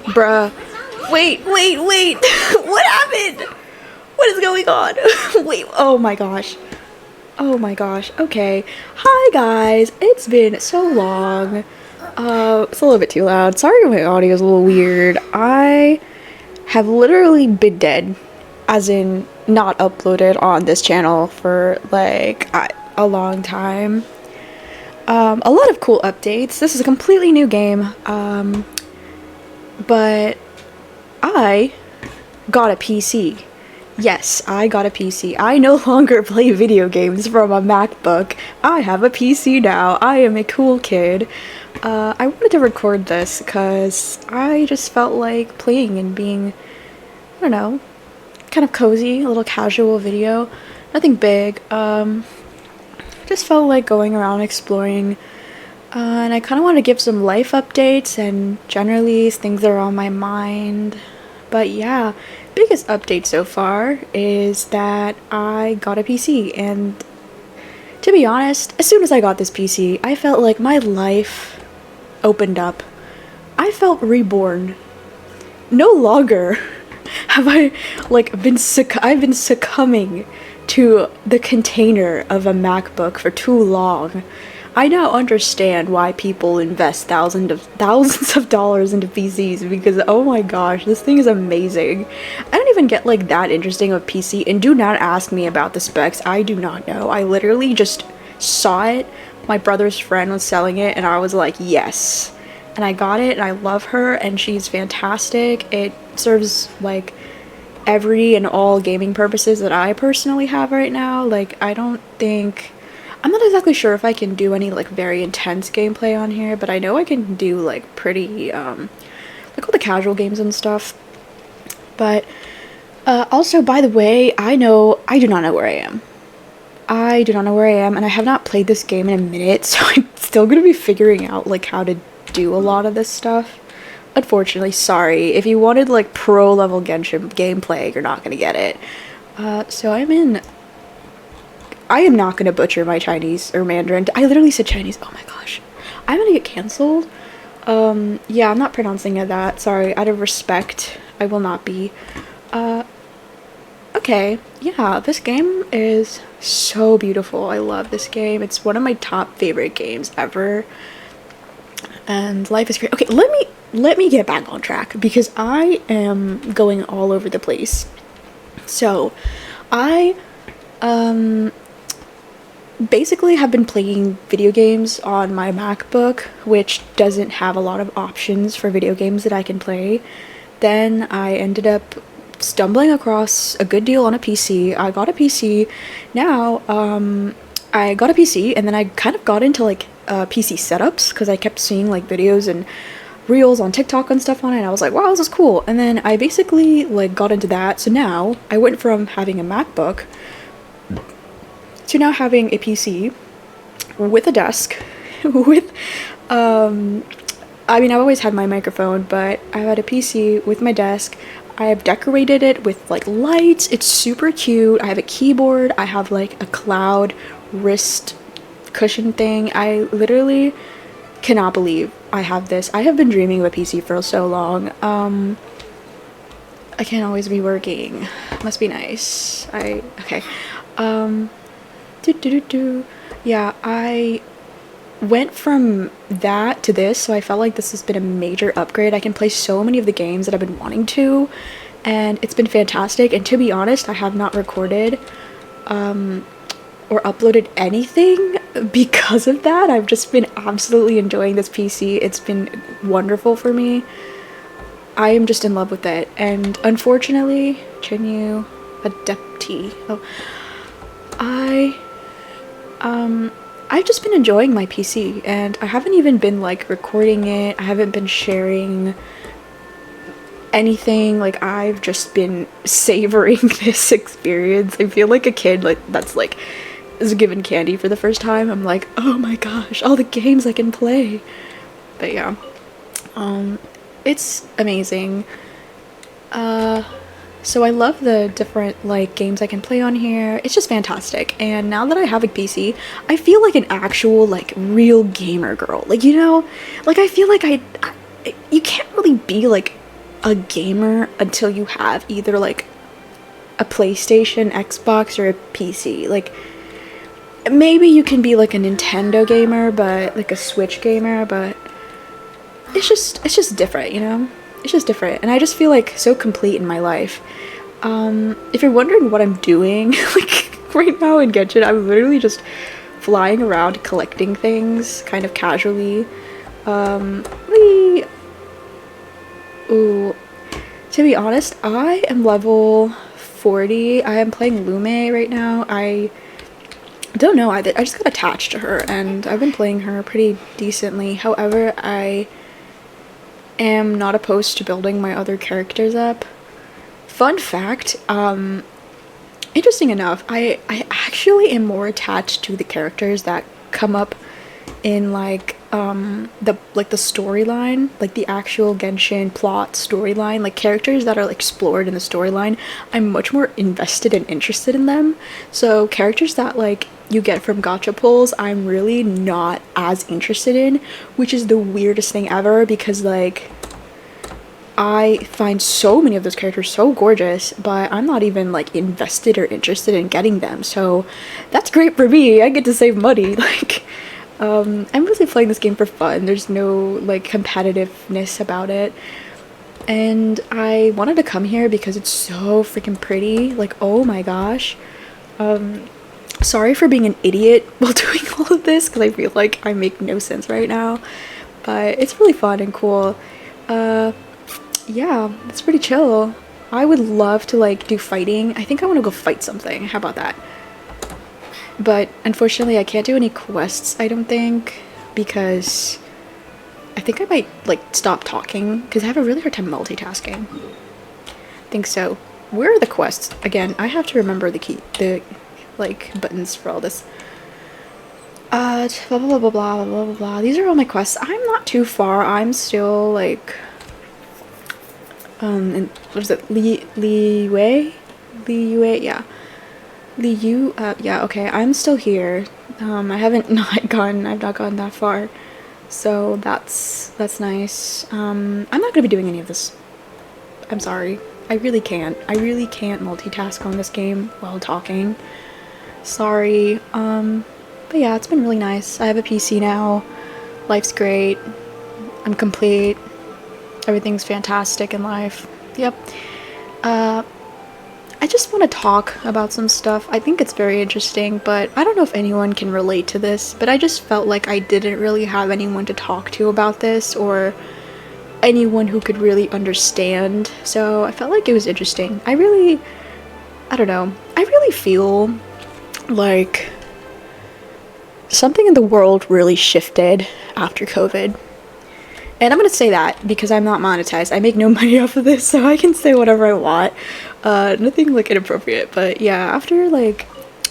Bruh. Wait. What happened? What is going on? Wait, oh my gosh. Oh my gosh. Okay. Hi guys. It's been so long. It's a little bit too loud. Sorry my audio is a little weird. I have literally been dead, as in not uploaded on this channel for like a long time. A lot of cool updates. This is a completely new game. But I got a PC. Yes, I got a PC. I no longer play video games from a MacBook. I have a PC now. I am a cool kid. I wanted to record this because I just felt like playing and being, I don't know, kind of cozy, a little casual video. Nothing big. Just felt like going around exploring. And I kind of want to give some life updates and generally things that are on my mind. But yeah, biggest update so far is that I got a PC, and to be honest, as soon as I got this PC, I felt like my life opened up. I felt reborn. No longer have I I've been succumbing to the container of a MacBook for too long. I now understand why people invest thousands of dollars into PCs, because oh my gosh, this thing is amazing. I don't even get like that interesting of PC, and do not ask me about the specs. I do not know. I literally just saw it. My brother's friend was selling it and I was like, yes. And I got it and I love her and she's fantastic. It serves like every and all gaming purposes that I personally have right now. Like I'm not exactly sure if I can do any like very intense gameplay on here, but I know I can do like pretty like all the casual games and stuff. But also, by the way, I do not know where I am. I do not know where I am, and I have not played this game in a minute, so I'm still gonna be figuring out like how to do a lot of this stuff. Unfortunately, sorry. If you wanted like pro level Genshin gameplay, you're not gonna get it. So I am not gonna butcher my Chinese or Mandarin. I literally said Chinese. Oh my gosh. I'm gonna get cancelled. Yeah, I'm not pronouncing it that. Sorry, out of respect, I will not be. Okay. Yeah, this game is so beautiful. I love this game. It's one of my top favorite games ever. And life is great. Okay, let me get back on track because I am going all over the place. So, I basically have been playing video games on my MacBook, which doesn't have a lot of options for video games that I can play. Then I ended up stumbling across a good deal on a PC. I got a PC. Now, I got a PC and then I kind of got into like PC setups because I kept seeing like videos and reels on TikTok and stuff on it, and I was like, wow, this is cool. And then I basically like got into that. So now I went from having a MacBook to now having a PC with a desk with I mean, I've always had my microphone, but I've had a PC with my desk. I have decorated it with like lights. It's super cute. I have a keyboard. I have like a cloud wrist cushion thing. I literally cannot believe I have this. I have been dreaming of a PC for so long. I can't always be working. Must be nice. Okay. Yeah, I went from that to this, so I felt like this has been a major upgrade. I can play so many of the games that I've been wanting to, and it's been fantastic. And to be honest, I have not recorded or uploaded anything because of that. I've just been absolutely enjoying this PC. It's been wonderful for me. I am just in love with it, and unfortunately, Chinyu Adepti. I've just been enjoying my PC, and I haven't even been like recording it. I haven't been sharing anything. Like, I've just been savoring this experience. I feel like a kid like that's like is given candy for the first time. I'm like, oh my gosh, all the games I can play. But yeah, it's amazing. So I love the different like games I can play on here. It's just fantastic. And now that I have a PC, I feel like an actual like real gamer girl. Like, you know, like I feel like you can't really be like a gamer until you have either like a PlayStation, Xbox, or a PC. Like maybe you can be like a Nintendo gamer, but like a Switch gamer, but it's just different, you know? It's just different. And I just feel like so complete in my life. If you're wondering what I'm doing, like right now in Genshin, I'm literally just flying around collecting things kind of casually. We Ooh, to be honest, I am level 40. I am playing Lume right now. I don't know, I just got attached to her and I've been playing her pretty decently. However, I am not opposed to building my other characters up. Fun fact, interesting enough, I actually am more attached to the characters that come up in like the storyline, like the actual Genshin plot storyline, like characters that are explored in the storyline. I'm much more invested and interested in them. So characters that like you get from gacha pulls, I'm really not as interested in, which is the weirdest thing ever because like I find so many of those characters so gorgeous, but I'm not even like invested or interested in getting them. So that's great for me. I get to save money. Like I'm really playing this game for fun. There's no like competitiveness about it. And I wanted to come here because it's so freaking pretty. Like, oh my gosh. Sorry for being an idiot while doing all of this because I feel like I make no sense right now. But it's really fun and cool. Yeah, it's pretty chill. I would love to like do fighting. I think I want to go fight something. How about that? But unfortunately, I can't do any quests, I don't think, because I think I might like stop talking because I have a really hard time multitasking. I think so. Where are the quests? Again, I have to remember the like buttons for all this. Blah blah blah blah blah blah blah blah. These are all my quests. I'm not too far. I'm still like and what is it? Li Wei? Yeah. Yeah, okay, I'm still here. I've not gone that far. So that's nice. I'm not gonna be doing any of this. I'm sorry. I really can't multitask on this game while talking. Sorry. But yeah, it's been really nice. I have a PC now. Life's great. I'm complete. Everything's fantastic in life. Yep. I just want to talk about some stuff. I think it's very interesting, but I don't know if anyone can relate to this, but I just felt like I didn't really have anyone to talk to about this or anyone who could really understand. So I felt like it was interesting. I don't know. I really feel like something in the world really shifted after COVID. And I'm gonna say that because I'm not monetized. I make no money off of this, so I can say whatever I want. Nothing like inappropriate, but yeah, after like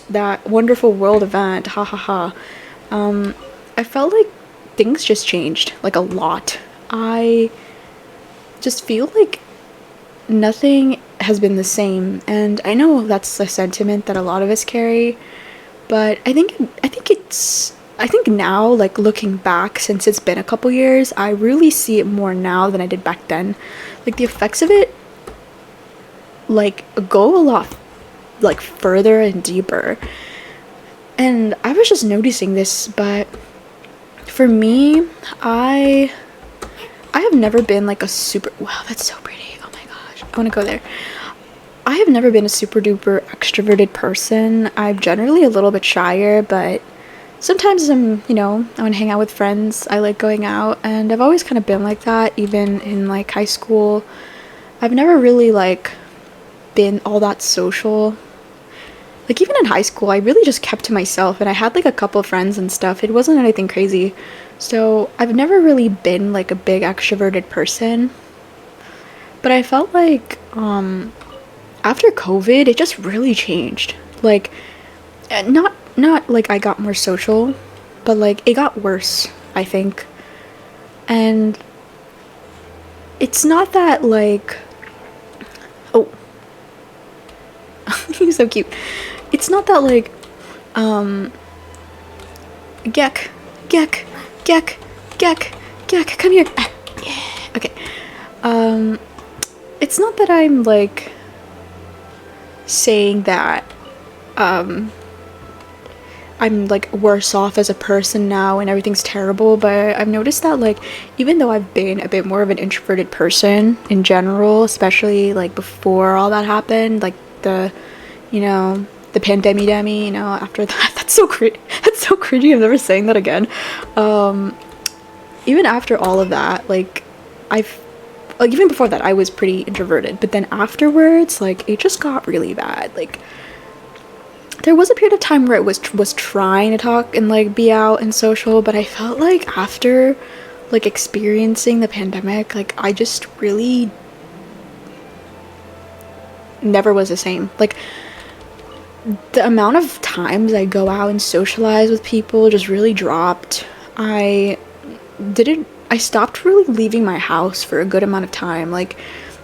that wonderful world event, I felt like things just changed like a lot. I just feel like nothing has been the same, and I know that's a sentiment that a lot of us carry, but I think now, like looking back since it's been a couple years, I really see it more now than I did back then. Like the effects of it like go a lot like further and deeper. And I was just noticing this, but for me, I have never been like a super wow, that's so pretty. Oh my gosh. I want to go there. I have never been a super duper extroverted person. I'm generally a little bit shyer, but sometimes I want to hang out with friends. I like going out, and I've always kind of been like that, even in like high school. I've never really like been all that social. Like even in high school, I really just kept to myself, and I had like a couple of friends and stuff. It wasn't anything crazy. So I've never really been like a big extroverted person. But I felt like after COVID, it just really changed. Like not like I got more social, but like it got worse, I think. And it's not that like oh he's so cute. It's not that like Gek, come here. Yeah, okay. it's not that I'm like saying that I'm like worse off as a person now and everything's terrible, but I've noticed that like even though I've been a bit more of an introverted person in general, especially like before all that happened, like the you know the pandemic demi, after that that's so that's so cringy. I'm never saying that again. Even after all of that, like I've like even before that I was pretty introverted, but then afterwards like it just got really bad. Like there was a period of time where it was trying to talk and like be out and social, but I felt like after like experiencing the pandemic, like I just really never was the same. Like the amount of times I go out and socialize with people just really dropped. I stopped really leaving my house for a good amount of time. Like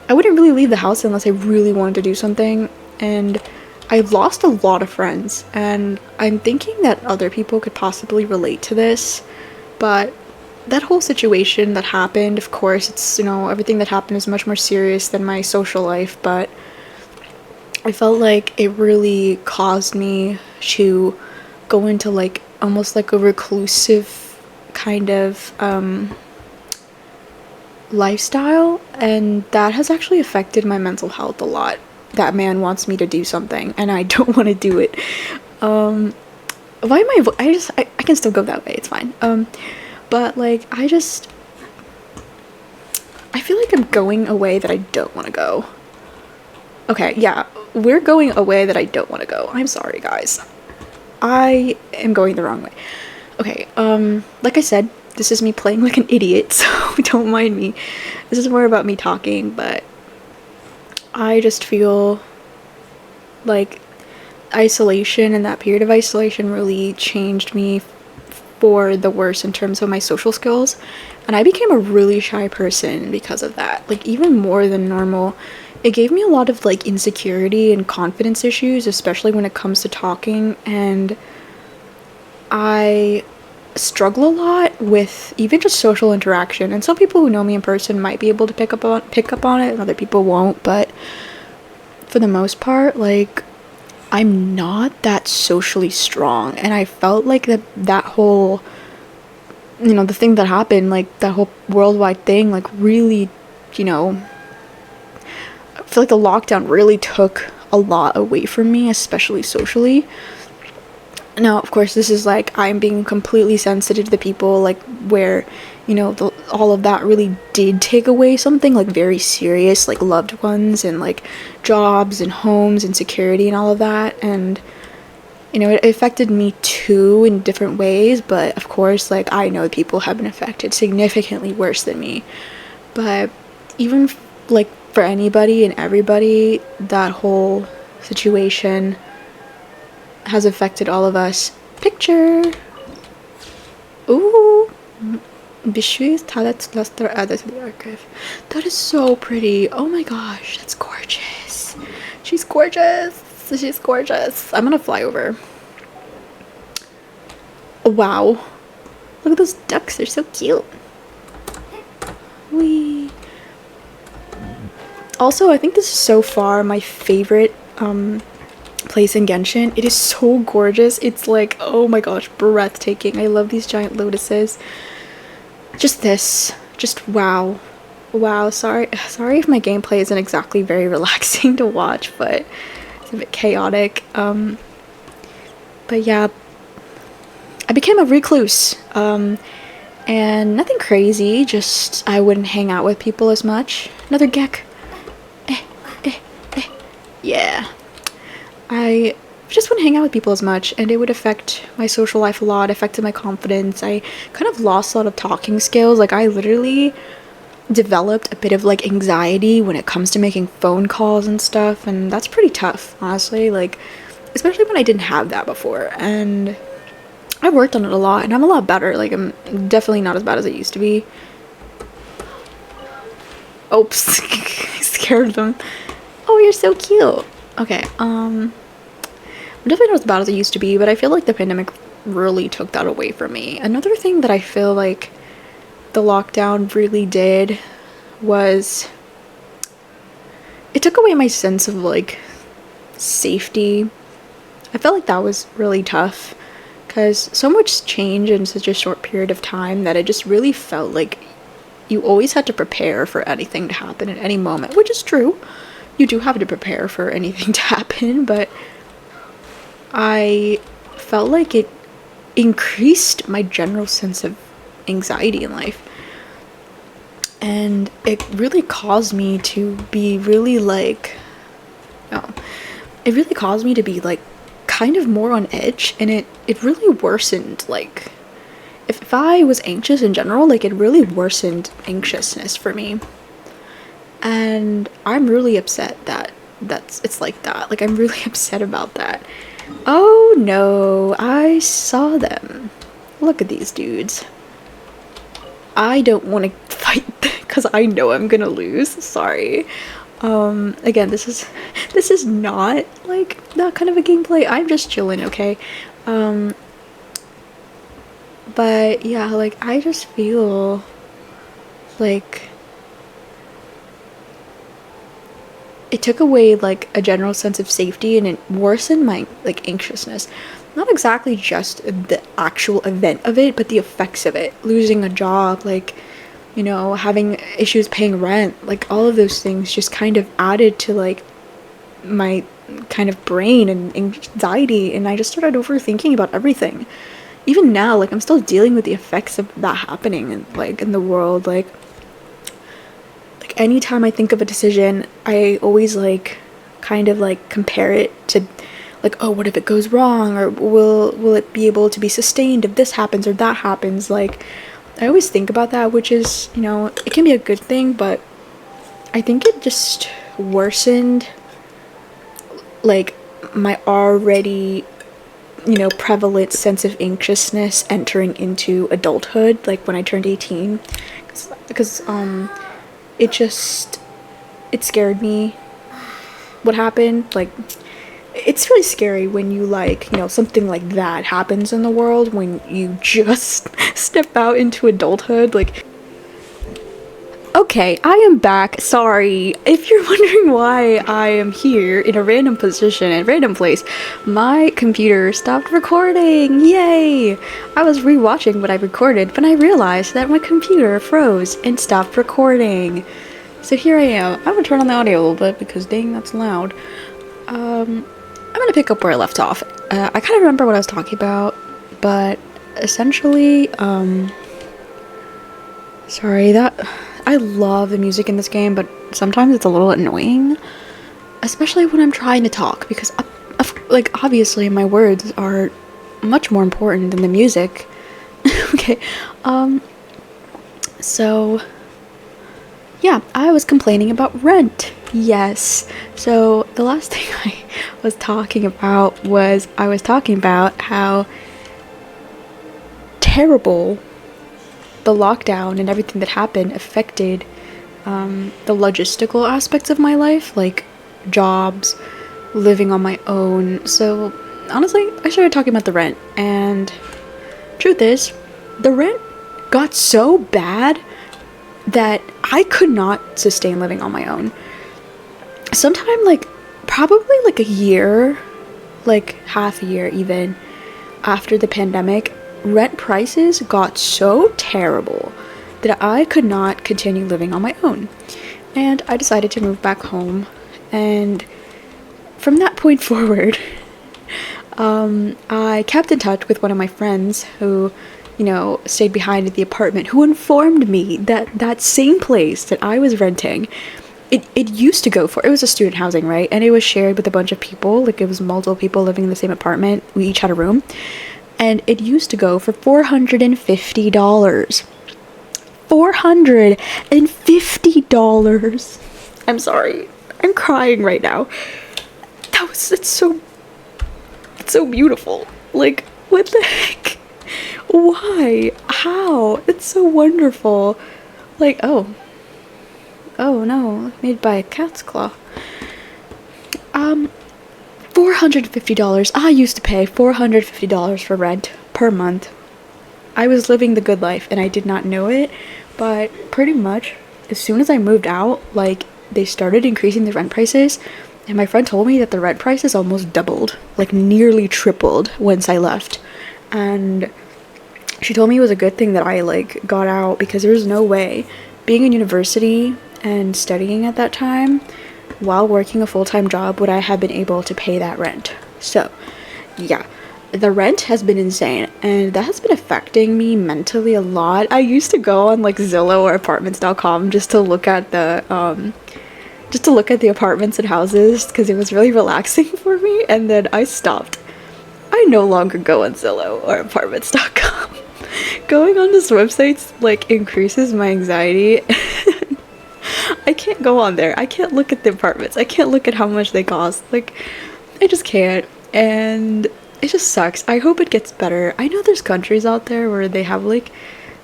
I wouldn't really leave the house unless I really wanted to do something, and I've lost a lot of friends, and I'm thinking that other people could possibly relate to this, but that whole situation that happened, of course, it's, everything that happened is much more serious than my social life, but I felt like it really caused me to go into like almost like a reclusive kind of lifestyle, and that has actually affected my mental health a lot. That man wants me to do something and I don't want to do it. Why am I can still go that way, it's fine. But like I feel like I'm going a way that I don't want to go. Okay, yeah, we're going a way that I don't want to go. I'm sorry guys, I am going the wrong way. Okay, like I said, this is me playing like an idiot, so don't mind me. This is more about me talking, but I just feel like isolation and that period of isolation really changed me for the worse in terms of my social skills, and I became a really shy person because of that, like even more than normal. It gave me a lot of like insecurity and confidence issues, especially when it comes to talking, and I struggle a lot with even just social interaction, and some people who know me in person might be able to pick up on it and other people won't, but for the most part, like I'm not that socially strong, and I felt like that whole the thing that happened, like that whole worldwide thing, like really, I feel like the lockdown really took a lot away from me, especially socially. Now, of course, this is like I'm being completely sensitive to the people like where, all of that really did take away something like very serious, like loved ones and like jobs and homes and security and all of that. And, it affected me too in different ways. But of course, like I know people have been affected significantly worse than me. But even like for anybody and everybody, that whole situation has affected all of us. Picture. Ooh. Bishu's talent cluster added to the archive. That is so pretty. Oh my gosh, that's gorgeous. She's gorgeous. She's gorgeous. I'm gonna fly over. Wow. Look at those ducks. They're so cute. Wee. Also, I think this is so far my favorite place in Genshin. It is so gorgeous. It's like, oh my gosh, breathtaking. I love these giant lotuses. Just wow. Sorry if my gameplay isn't exactly very relaxing to watch, but it's a bit chaotic. But yeah, I became a recluse, and nothing crazy, just I wouldn't hang out with people as much. Another gek. Yeah, I just wouldn't hang out with people as much, and it would affect my social life a lot, affected my confidence. I kind of lost a lot of talking skills. Like I literally developed a bit of like anxiety when it comes to making phone calls and stuff, and that's pretty tough, honestly, like especially when I didn't have that before. And I've worked on it a lot, and I'm a lot better. Like I'm definitely not as bad as I used to be. Oops. I scared them. Oh, you're so cute. Okay, I'm definitely not as bad as I used to be, but I feel like the pandemic really took that away from me. Another thing that I feel like the lockdown really did was it took away my sense of like safety. I felt like that was really tough because so much change in such a short period of time that it just really felt like you always had to prepare for anything to happen at any moment, which is true. You do have to prepare for anything to happen, but I felt like it increased my general sense of anxiety in life. And it really caused me to be really like, oh, it really caused me to be like kind of more on edge, and it really worsened like if I was anxious in general, like it really worsened anxiousness for me. And I'm really upset that it's like that. Like I'm really upset about that. Oh no, I saw them. Look at these dudes. I don't want to fight because I know I'm gonna lose. Sorry. Again, this is not like that kind of a gameplay. I'm just chilling, okay? But yeah, like I just feel like it took away like a general sense of safety, and it worsened my like anxiousness. Not exactly just the actual event of it, but the effects of it. Losing a job, like, you know, having issues paying rent, like all of those things just kind of added to like my kind of brain and anxiety, and I just started overthinking about everything. Even now, like I'm still dealing with the effects of that happening and like in the world. Like anytime I think of a decision, I always like kind of like compare it to like, oh, what if it goes wrong, or will it be able to be sustained if this happens or that happens. Like I always think about that, which is, you know, it can be a good thing, but I think it just worsened like my already, you know, prevalent sense of anxiousness entering into adulthood, like when I turned 18, because it scared me what happened. Like it's really scary when you like, you know, something like that happens in the world when you just step out into adulthood. Like, okay, I am back. Sorry. If you're wondering why I am here in a random position and random place, my computer stopped recording. Yay! I was rewatching what I recorded, but I realized that my computer froze and stopped recording. So here I am. I'm gonna turn on the audio a little bit because dang, that's loud. I'm gonna pick up where I left off. I kind of remember what I was talking about, but essentially, sorry, that I love the music in this game, but sometimes it's a little annoying, especially when I'm trying to talk, because like obviously my words are much more important than the music. Okay, so yeah, I was complaining about rent. Yes. So the last thing I was talking about was I was talking about how terrible the lockdown and everything that happened affected the logistical aspects of my life, like jobs, living on my own. So honestly, I started talking about the rent, and truth is, the rent got so bad that I could not sustain living on my own. Sometime like probably like a year, like half a year even, after the pandemic, rent prices got so terrible that I could not continue living on my own. And I decided to move back home. And from that point forward, I kept in touch with one of my friends who, you know, stayed behind at the apartment, who informed me that that same place that I was renting, it used to go for, it was a student housing, right? And it was shared with a bunch of people, like it was multiple people living in the same apartment. We each had a room. And it used to go for $450. $450. I'm sorry. I'm crying right now. It's so beautiful. Like, what the heck? Why? How? It's so wonderful. Like, oh no, made by a cat's claw. $450. I used to pay $450 for rent per month. I was living the good life and I did not know it, but pretty much as soon as I moved out, like they started increasing the rent prices, and my friend told me that the rent prices almost doubled, like nearly tripled once I left. And she told me it was a good thing that I like got out, because there was no way, being in university and studying at that time while working a full-time job, would I have been able to pay that rent. So yeah, the rent has been insane, and that has been affecting me mentally a lot. I used to go on like Zillow or apartments.com just to look at the apartments and houses, because it was really relaxing for me, and then I stopped. I no longer go on Zillow or apartments.com. Going on these websites like increases my anxiety. I can't go on there. I can't look at the apartments. I can't look at how much they cost. Like, I just can't. And it just sucks. I hope it gets better. I know there's countries out there where they have like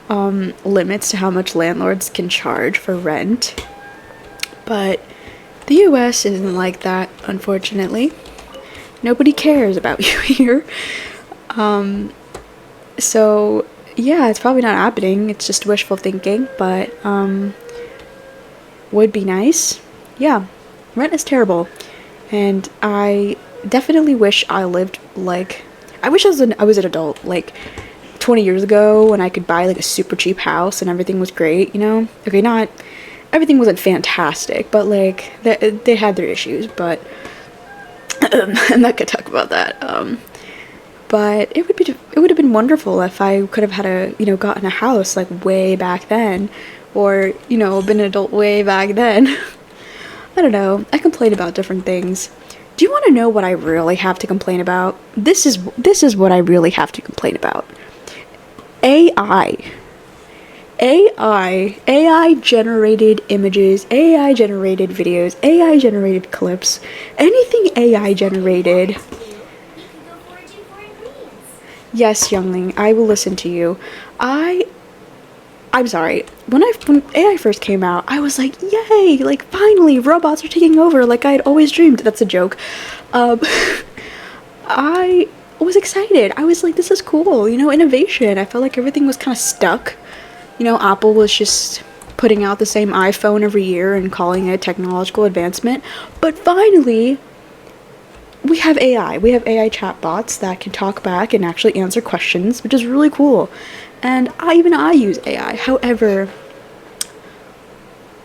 limits to how much landlords can charge for rent. But the US isn't like that, unfortunately. Nobody cares about you here. So yeah, it's probably not happening. It's just wishful thinking, but would be nice. Yeah, rent is terrible, and I definitely wish I lived like, I wish I was an adult like 20 years ago, when I could buy like a super cheap house and everything was great, you know? Okay, not everything wasn't fantastic, but like they had their issues, but I'm not gonna talk about that. But it would have been wonderful if I could have had gotten a house like way back then, or been an adult way back then. I don't know. I complain about different things. Do you want to know what I really have to complain about? This is what I really have to complain about. AI. AI generated images, AI generated videos, AI generated clips, anything AI generated. Yes, youngling, I will listen to you. I'm sorry. When AI first came out, I was like, yay! Like, finally, robots are taking over, like I had always dreamed. That's a joke. I was excited. I was like, this is cool, innovation. I felt like everything was kind of stuck. Apple was just putting out the same iPhone every year and calling it a technological advancement. But finally, we have AI. We have AI chatbots that can talk back and actually answer questions, which is really cool. And I use AI. However,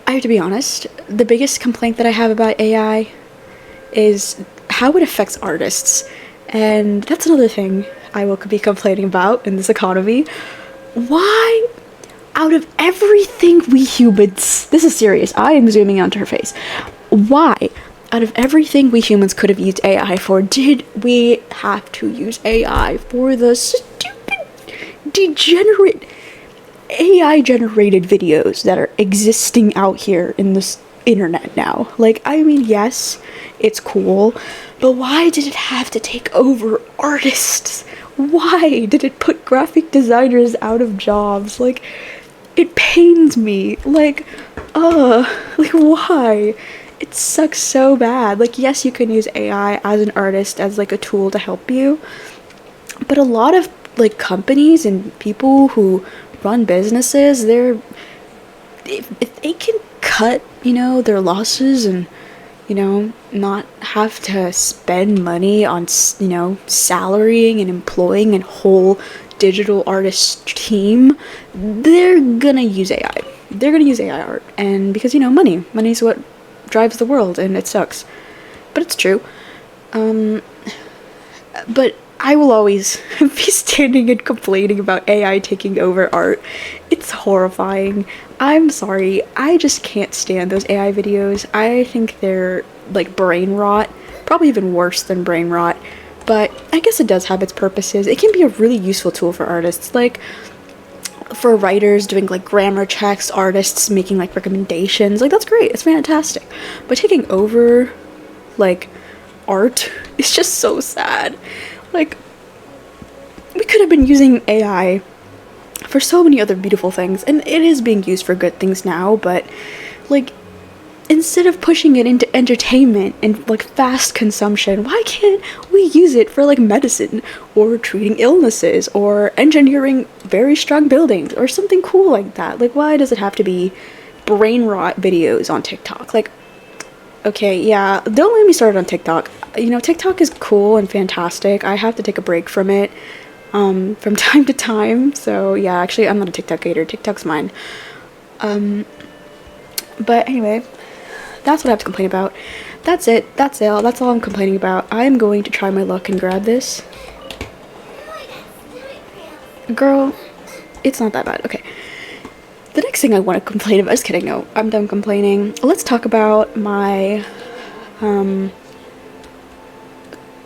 I have to be honest, the biggest complaint that I have about AI is how it affects artists. And that's another thing I will be complaining about in this economy. Why, out of everything we humans, this is serious, I am zooming onto her face. Why, out of everything we humans could have used AI for, did we have to use AI for the stupid, degenerate AI generated videos that are existing out here in this internet now? Like, I mean, yes, it's cool, but why did it have to take over artists? Why did it put graphic designers out of jobs? Like, it pains me. Like, why? It sucks so bad. Like, yes, you can use AI as an artist as like a tool to help you, but a lot of like companies and people who run businesses, if they can cut their losses and not have to spend money on salarying and employing a whole digital artist team, they're gonna use AI. They're gonna use AI art, and because money's what drives the world, and it sucks, but it's true. But I will always be standing and complaining about AI taking over art. It's horrifying. I'm sorry, I just can't stand those AI videos. I think they're like brain rot, probably even worse than brain rot, but I guess it does have its purposes. It can be a really useful tool for artists, like for writers doing like grammar checks, artists making like recommendations. Like, that's great, it's fantastic. But taking over like art is just so sad. Like, we could have been using AI for so many other beautiful things, and it is being used for good things now, but like, instead of pushing it into entertainment and like fast consumption, why can't we use it for like medicine or treating illnesses or engineering very strong buildings or something cool like that? Like, why does it have to be brain rot videos on TikTok? Like, Okay, yeah, don't let me start on TikTok. You know, TikTok is cool and fantastic. I have to take a break from it from time to time. So yeah, actually, I'm not a TikTok hater. TikTok's mine. But anyway, that's what I have to complain about. That's it. That's all. That's all I'm complaining about. I am going to try my luck and grab this. Girl, it's not that bad. Okay. The next thing I want to complain about, just kidding, no, I'm done complaining. Let's talk about my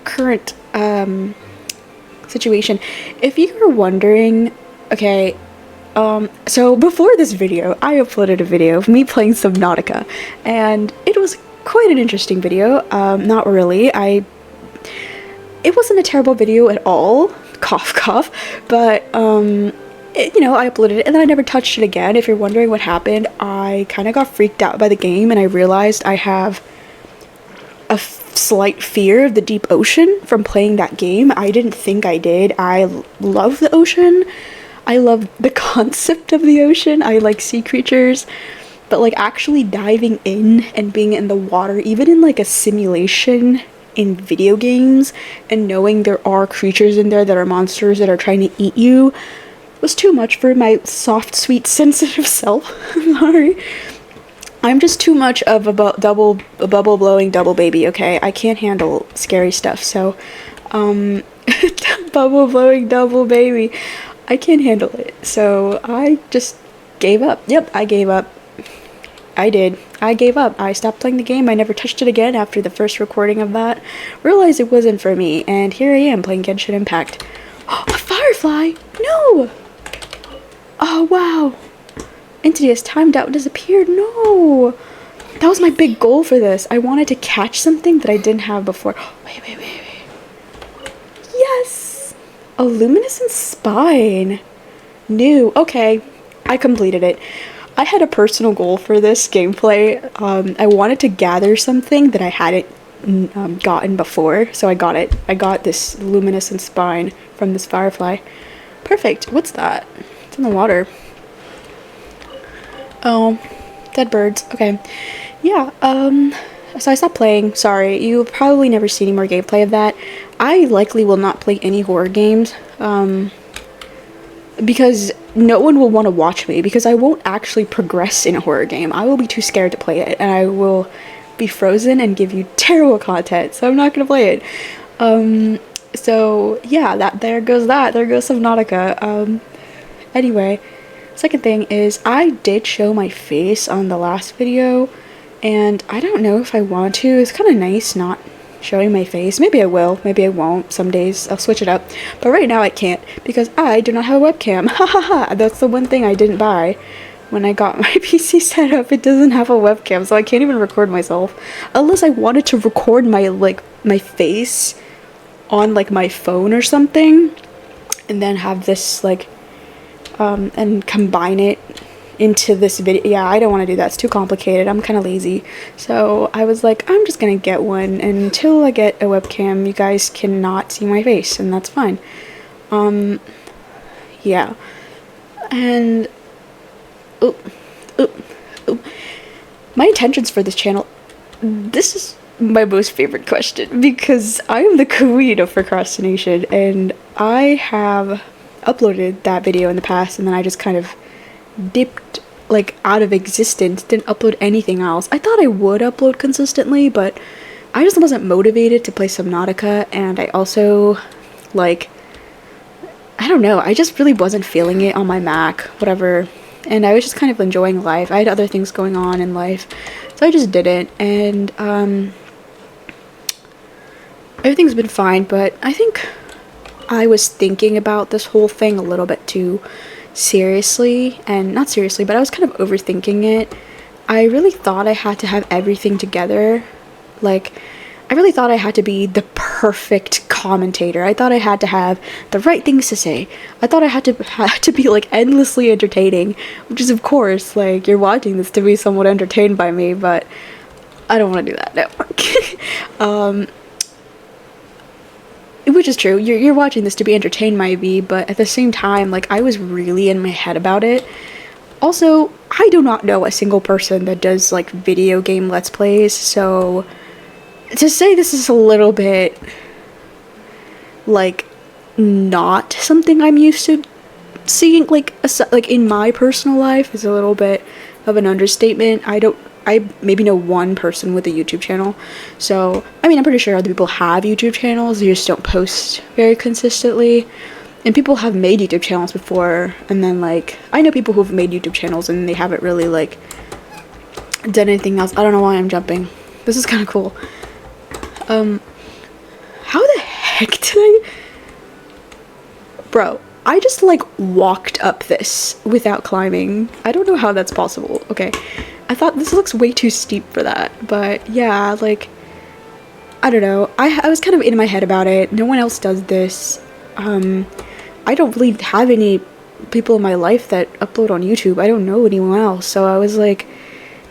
current situation. If you are wondering, okay, so before this video, I uploaded a video of me playing Subnautica, and it was quite an interesting video. Not really. It wasn't a terrible video at all. Cough, cough. But you know, I uploaded it and then I never touched it again. If you're wondering what happened, I kind of got freaked out by the game and I realized I have a slight fear of the deep ocean from playing that game. I didn't think I did. I love the ocean. I love the concept of the ocean. I like sea creatures. But like actually diving in and being in the water, even in like a simulation in video games, and knowing there are creatures in there that are monsters that are trying to eat you, was too much for my soft, sweet, sensitive self. Sorry. I'm just too much of a bubble blowing double baby, okay? I can't handle scary stuff, so, bubble blowing double baby. I can't handle it, so I just gave up. Yep, I gave up. I did. I gave up. I stopped playing the game. I never touched it again after the first recording of that. Realized it wasn't for me, and here I am playing Genshin Impact. A firefly! No! Oh, wow. Entity has timed out and disappeared. No! That was my big goal for this. I wanted to catch something that I didn't have before. Wait. Yes! A luminescent spine. New. Okay. I completed it. I had a personal goal for this gameplay. I wanted to gather something that I hadn't gotten before, so I got it. I got this luminescent spine from this firefly. Perfect. What's that? It's in the water. Oh, dead birds. Okay. Yeah, so I stopped playing. Sorry, you'll probably never see any more gameplay of that. I likely will not play any horror games, because no one will want to watch me, because I won't actually progress in a horror game. I will be too scared to play it, and I will be frozen and give you terrible content, so I'm not gonna play it. So yeah, there goes Subnautica. Anyway, second thing is, I did show my face on the last video, and I don't know if I want to. It's kind of nice not showing my face. Maybe I will, maybe I won't. Some days I'll switch it up, but right now I can't because I do not have a webcam. Ha ha ha! That's the one thing I didn't buy when I got my PC set up. It doesn't have a webcam, so I can't even record myself unless I wanted to record my face on like my phone or something, and then have this like and combine it into this video. Yeah, I don't want to do that. It's too complicated. I'm kind of lazy. So I was like, I'm just gonna get one, and until I get a webcam, you guys cannot see my face, and that's fine. Yeah. And my intentions for this channel, this is my most favorite question, because I am the queen of procrastination, and I have uploaded that video in the past, and then I just kind of dipped like out of existence, didn't upload anything else. I thought I would upload consistently, but I just wasn't motivated to play Subnautica, and I also, like, I don't know, I just really wasn't feeling it on my Mac, whatever, and I was just kind of enjoying life. I had other things going on in life, so I just didn't, and everything's been fine, but I think I was thinking about this whole thing a little bit too seriously, and not seriously, but I was kind of overthinking it. I really thought I had to have everything together. Like, I really thought I had to be the perfect commentator. I thought I had to have the right things to say. I thought I had to be like endlessly entertaining, which is of course, like, you're watching this to be somewhat entertained by me, but I don't want to do that, no. Which is true, you're watching this to be entertained by me, but at the same time, like, I was really in my head about it. Also, I do not know a single person that does like video game let's plays, so to say this is a little bit like not something I'm used to seeing like in my personal life is a little bit of an understatement. I maybe know one person with a YouTube channel. So, I mean, I'm pretty sure other people have YouTube channels, they just don't post very consistently. And people have made YouTube channels before, and then like I know people who've made YouTube channels and they haven't really like done anything else. I don't know why I'm jumping. This is kind of cool. How the heck did I... Bro, I just like walked up this without climbing. I don't know how that's possible. Okay, I thought this looks way too steep for that, but yeah, like, I don't know. I was kind of in my head about it. No one else does this. I don't really have any people in my life that upload on YouTube. I don't know anyone else, so I was like,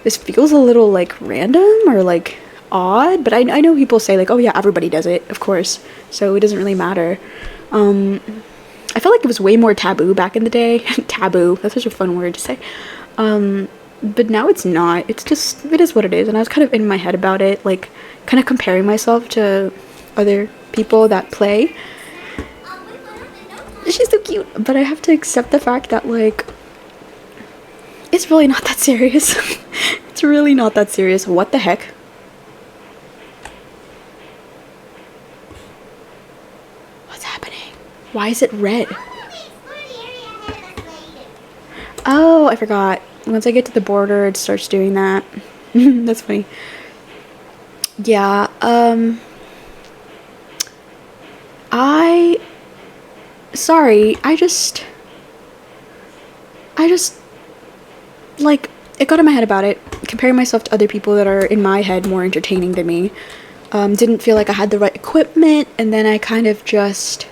this feels a little like random or like odd, but I know people say like, oh yeah, everybody does it, of course, so it doesn't really matter. I felt like it was way more taboo back in the day. Taboo, that's such a fun word to say. But now it's not. It's just, it is what it is. And I was kind of in my head about it, like kind of comparing myself to other people that play. She's so cute. But I have to accept the fact that like, it's really not that serious. It's really not that serious. What the heck? What's happening? Why is it red? Oh, I forgot. Once I get to the border, it starts doing that. That's funny. Yeah, sorry, I just, like, it got in my head about it, comparing myself to other people that are, in my head, more entertaining than me. Didn't feel like I had the right equipment, and then I kind of just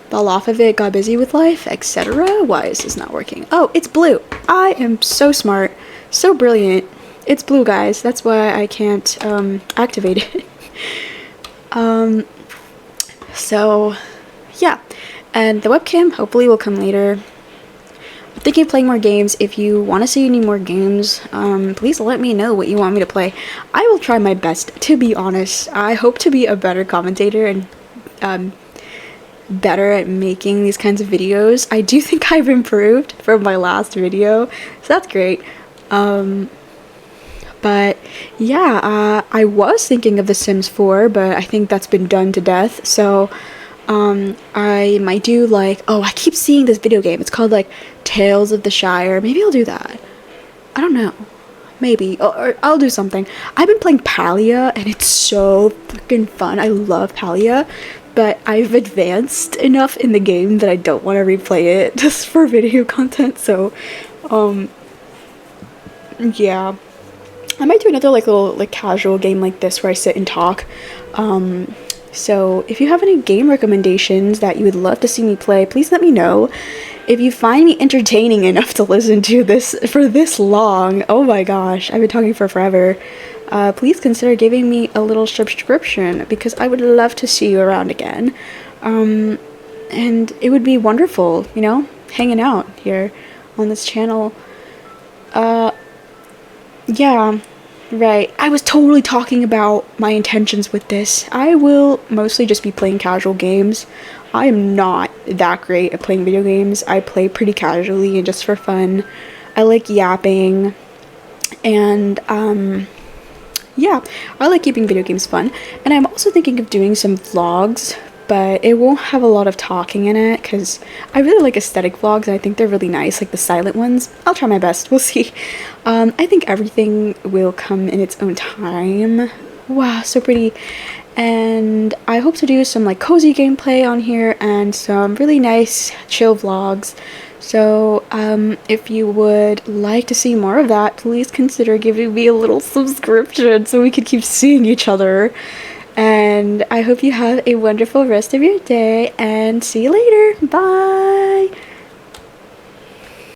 fell off of it, got busy with life, etc. Why is this not working? Oh, it's blue. I am so smart, so brilliant. It's blue, guys. That's why I can't activate it. So yeah, and the webcam hopefully will come later. I'm thinking of playing more games. If you want to see any more games, please let me know what you want me to play. I will try my best, to be honest. I hope to be a better commentator and better at making these kinds of videos. I do think I've improved from my last video, so that's great. But yeah, I was thinking of The Sims 4, but I think that's been done to death, so I might do like, oh, I keep seeing this video game, it's called like Tales of the Shire. Maybe I'll do that. I don't know. Maybe. Or I'll do something. I've been playing Palia, and it's so freaking fun. I love Palia, but I've advanced enough in the game that I don't want to replay it just for video content, so, yeah. I might do another, like, little, like, casual game like this where I sit and talk. So if you have any game recommendations that you would love to see me play, please let me know. If you find me entertaining enough to listen to this for this long, oh my gosh, I've been talking for forever, please consider giving me a little subscription, because I would love to see you around again. And it would be wonderful, you know, hanging out here on this channel. Yeah, right. I was totally talking about my intentions with this. I will mostly just be playing casual games. I am not that great at playing video games. I play pretty casually and just for fun. I like yapping, and yeah, I like keeping video games fun. And I'm also thinking of doing some vlogs, but it won't have a lot of talking in it, because I really like aesthetic vlogs, and I think they're really nice, like the silent ones. I'll try my best, we'll see. I think everything will come in its own time. Wow, so pretty. And I hope to do some like cozy gameplay on here, and some really nice chill vlogs. So if you would like to see more of that, please consider giving me a little subscription so we can keep seeing each other. And I hope you have a wonderful rest of your day, and see you later. Bye!